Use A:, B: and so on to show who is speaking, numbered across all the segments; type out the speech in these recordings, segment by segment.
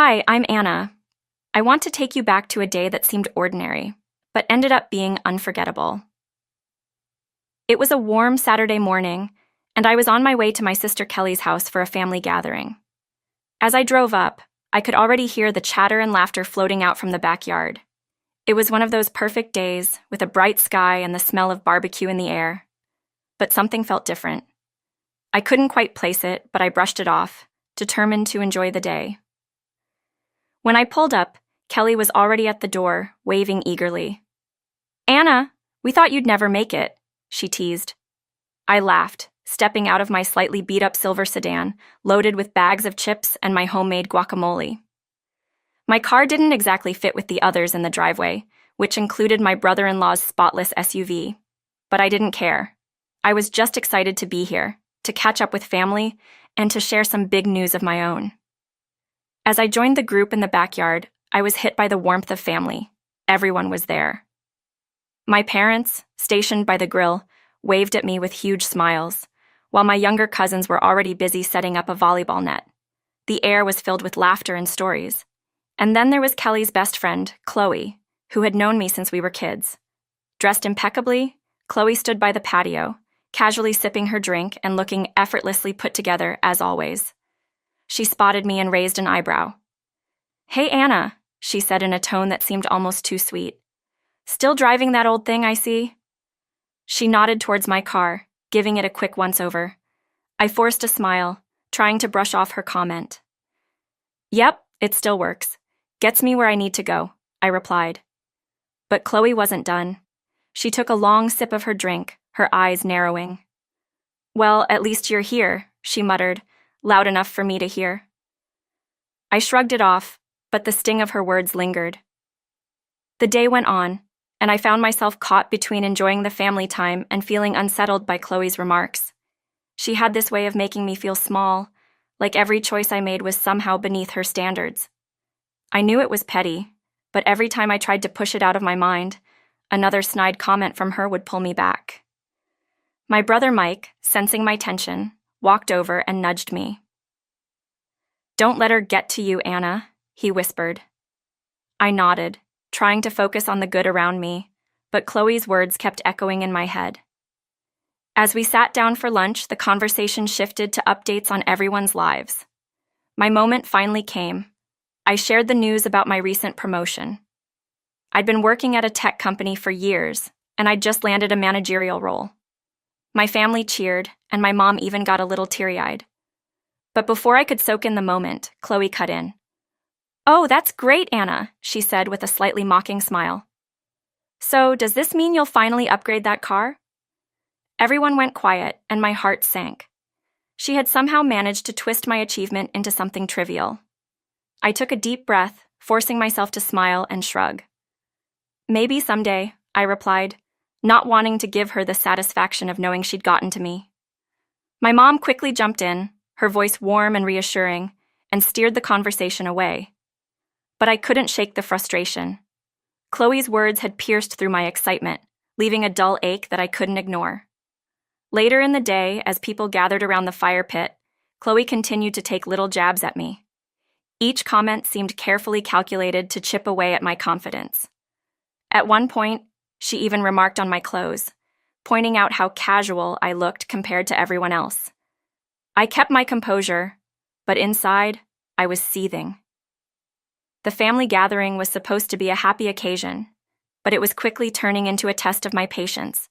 A: Hi, I'm Anna. I want to take you back to a day that seemed ordinary, but ended up being unforgettable. It was a warm Saturday morning, and I was on my way to my sister Kelly's house for a family gathering. As I drove up, I could already hear the chatter and laughter floating out from the backyard. It was one of those perfect days, with a bright sky and the smell of barbecue in the air. But something felt different. I couldn't quite place it, but I brushed it off, determined to enjoy the day. When I pulled up, Kelly was already at the door, waving eagerly. "Anna, we thought you'd never make it," she teased. I laughed, stepping out of my slightly beat-up silver sedan, loaded with bags of chips and my homemade guacamole. My car didn't exactly fit with the others in the driveway, which included my brother-in-law's spotless SUV. But I didn't care. I was just excited to be here, to catch up with family, and to share some big news of my own. As I joined the group in the backyard, I was hit by the warmth of family. Everyone was there. My parents, stationed by the grill, waved at me with huge smiles, while my younger cousins were already busy setting up a volleyball net. The air was filled with laughter and stories. And then there was Kelly's best friend, Chloe, who had known me since we were kids. Dressed impeccably, Chloe stood by the patio, casually sipping her drink and looking effortlessly put together as always. She spotted me and raised an eyebrow. "Hey, Anna," she said in a tone that seemed almost too sweet. "Still driving that old thing, I see?" She nodded towards my car, giving it a quick once-over. I forced a smile, trying to brush off her comment. "Yep, it still works. Gets me where I need to go," I replied. But Chloe wasn't done. She took a long sip of her drink, her eyes narrowing. "Well, at least you're here," she muttered, loud enough for me to hear. I shrugged it off, but the sting of her words lingered. The day went on, and I found myself caught between enjoying the family time and feeling unsettled by Chloe's remarks. She had this way of making me feel small, like every choice I made was somehow beneath her standards. I knew it was petty, but every time I tried to push it out of my mind, another snide comment from her would pull me back. My brother Mike, sensing my tension, walked over and nudged me. "Don't let her get to you, Anna," he whispered. I nodded, trying to focus on the good around me, but Chloe's words kept echoing in my head. As we sat down for lunch, the conversation shifted to updates on everyone's lives. My moment finally came. I shared the news about my recent promotion. I'd been working at a tech company for years, and I'd just landed a managerial role. My family cheered, and my mom even got a little teary-eyed. But before I could soak in the moment, Chloe cut in. "Oh, that's great, Anna," she said with a slightly mocking smile. "So, does this mean you'll finally upgrade that car?" Everyone went quiet, and my heart sank. She had somehow managed to twist my achievement into something trivial. I took a deep breath, forcing myself to smile and shrug. "Maybe someday," I replied, not wanting to give her the satisfaction of knowing she'd gotten to me. My mom quickly jumped in, her voice warm and reassuring, and steered the conversation away. But I couldn't shake the frustration. Chloe's words had pierced through my excitement, leaving a dull ache that I couldn't ignore. Later in the day, as people gathered around the fire pit, Chloe continued to take little jabs at me. Each comment seemed carefully calculated to chip away at my confidence. At one point, she even remarked on my clothes, pointing out how casual I looked compared to everyone else. I kept my composure, but inside, I was seething. The family gathering was supposed to be a happy occasion, but it was quickly turning into a test of my patience.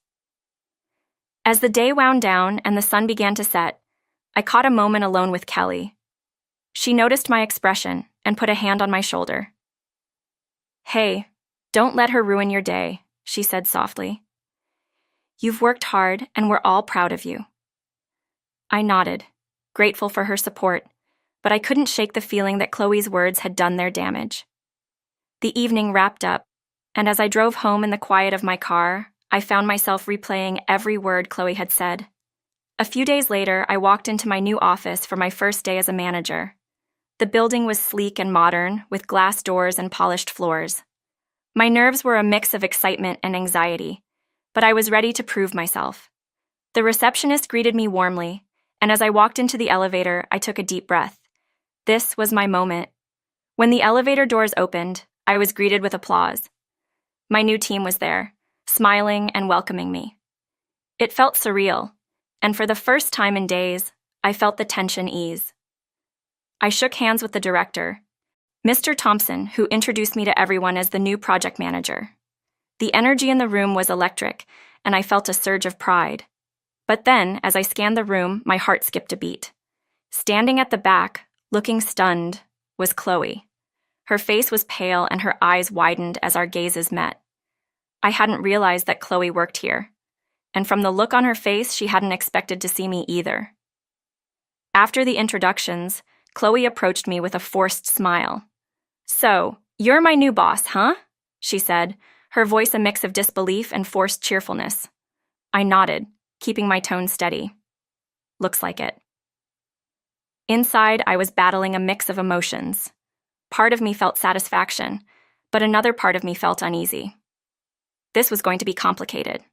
A: As the day wound down and the sun began to set, I caught a moment alone with Kelly. She noticed my expression and put a hand on my shoulder. "Hey, don't let her ruin your day," she said softly. "You've worked hard and we're all proud of you." I nodded, grateful for her support, but I couldn't shake the feeling that Chloe's words had done their damage. The evening wrapped up, and as I drove home in the quiet of my car, I found myself replaying every word Chloe had said. A few days later, I walked into my new office for my first day as a manager. The building was sleek and modern, with glass doors and polished floors. My nerves were a mix of excitement and anxiety, but I was ready to prove myself. The receptionist greeted me warmly, and as I walked into the elevator, I took a deep breath. This was my moment. When the elevator doors opened, I was greeted with applause. My new team was there, smiling and welcoming me. It felt surreal, and for the first time in days, I felt the tension ease. I shook hands with the director, Mr. Thompson, who introduced me to everyone as the new project manager. The energy in the room was electric, and I felt a surge of pride. But then, as I scanned the room, my heart skipped a beat. Standing at the back, looking stunned, was Chloe. Her face was pale and her eyes widened as our gazes met. I hadn't realized that Chloe worked here, and from the look on her face, she hadn't expected to see me either. After the introductions, Chloe approached me with a forced smile. "So, you're my new boss, huh?" she said, her voice a mix of disbelief and forced cheerfulness. I nodded, keeping my tone steady. "Looks like it." Inside, I was battling a mix of emotions. Part of me felt satisfaction, but another part of me felt uneasy. This was going to be complicated.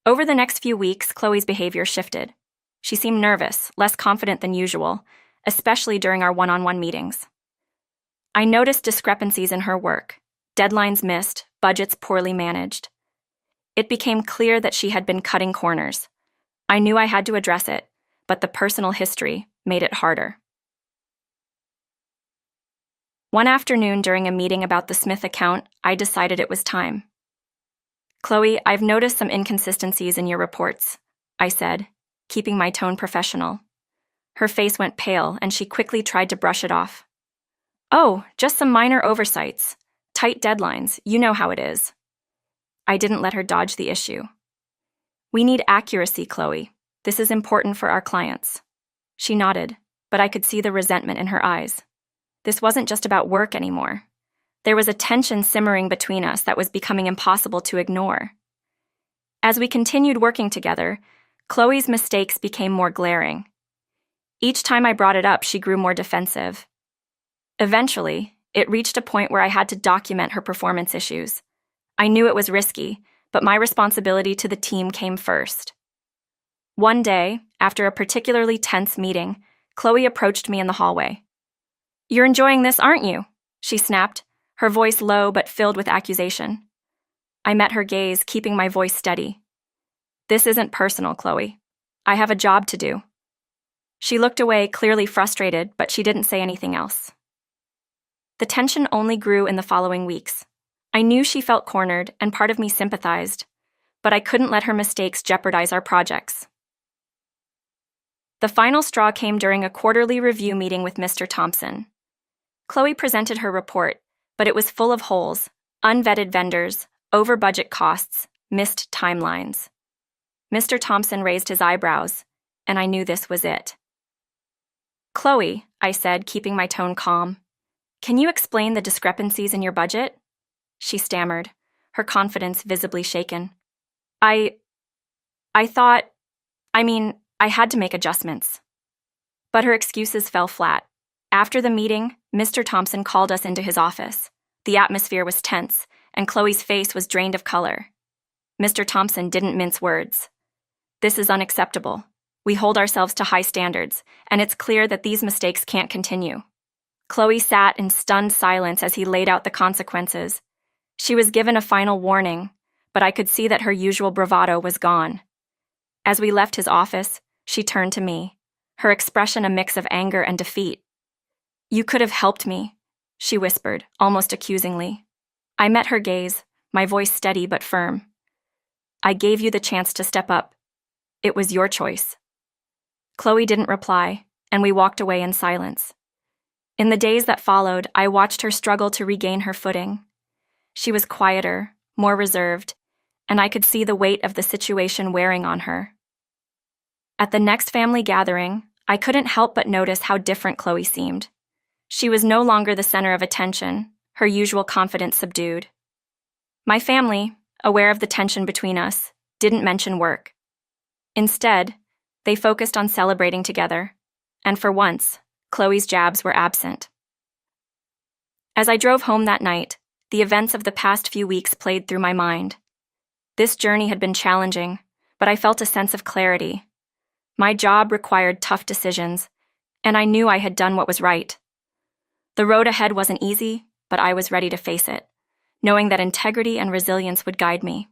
A: Over the next few weeks, Chloe's behavior shifted. She seemed nervous, less confident than usual, especially during our one-on-one meetings. I noticed discrepancies in her work, deadlines missed, budgets poorly managed. It became clear that she had been cutting corners. I knew I had to address it, but the personal history made it harder. One afternoon during a meeting about the Smith account, I decided it was time. "Chloe, I've noticed some inconsistencies in your reports," I said, keeping my tone professional. Her face went pale, and she quickly tried to brush it off. "Oh, just some minor oversights. Tight deadlines, you know how it is." I didn't let her dodge the issue. "We need accuracy, Chloe. This is important for our clients." She nodded, but I could see the resentment in her eyes. This wasn't just about work anymore. There was a tension simmering between us that was becoming impossible to ignore. As we continued working together, Chloe's mistakes became more glaring. Each time I brought it up, she grew more defensive. Eventually, it reached a point where I had to document her performance issues. I knew it was risky, but my responsibility to the team came first. One day, after a particularly tense meeting, Chloe approached me in the hallway. "You're enjoying this, aren't you?" she snapped, her voice low but filled with accusation. I met her gaze, keeping my voice steady. "This isn't personal, Chloe. I have a job to do." She looked away, clearly frustrated, but she didn't say anything else. The tension only grew in the following weeks. I knew she felt cornered, and part of me sympathized, but I couldn't let her mistakes jeopardize our projects. The final straw came during a quarterly review meeting with Mr. Thompson. Chloe presented her report, but it was full of holes, unvetted vendors, over-budget costs, missed timelines. Mr. Thompson raised his eyebrows, and I knew this was it. "Chloe," I said, keeping my tone calm, "can you explain the discrepancies in your budget?" She stammered, her confidence visibly shaken. I had to make adjustments." But her excuses fell flat. After the meeting, Mr. Thompson called us into his office. The atmosphere was tense, and Chloe's face was drained of color. Mr. Thompson didn't mince words. "This is unacceptable. We hold ourselves to high standards, and it's clear that these mistakes can't continue." Chloe sat in stunned silence as he laid out the consequences. She was given a final warning, but I could see that her usual bravado was gone. As we left his office, she turned to me, her expression a mix of anger and defeat. "You could have helped me," she whispered, almost accusingly. I met her gaze, my voice steady but firm. "I gave you the chance to step up. It was your choice." Chloe didn't reply, and we walked away in silence. In the days that followed, I watched her struggle to regain her footing. She was quieter, more reserved, and I could see the weight of the situation wearing on her. At the next family gathering, I couldn't help but notice how different Chloe seemed. She was no longer the center of attention, her usual confidence subdued. My family, aware of the tension between us, didn't mention work. Instead, they focused on celebrating together, and for once, Chloe's jabs were absent. As I drove home that night, the events of the past few weeks played through my mind. This journey had been challenging, but I felt a sense of clarity. My job required tough decisions, and I knew I had done what was right. The road ahead wasn't easy, but I was ready to face it, knowing that integrity and resilience would guide me.